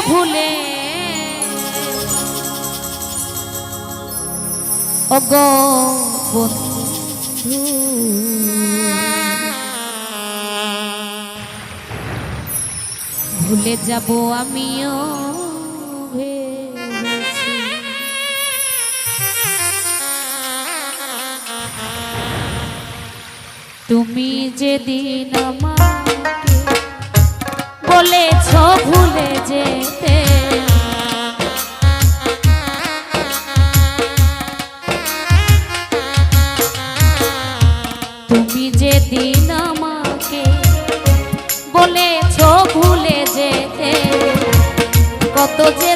ভুলে ওগো বন্ধু ভুলে যাব আমিও ভেবেছি তুমি যেদিন আমাকে বলেছ ভুলে যেতে তুমি যেদিন আমাকে বলেছ ভুলে যেতে কত যে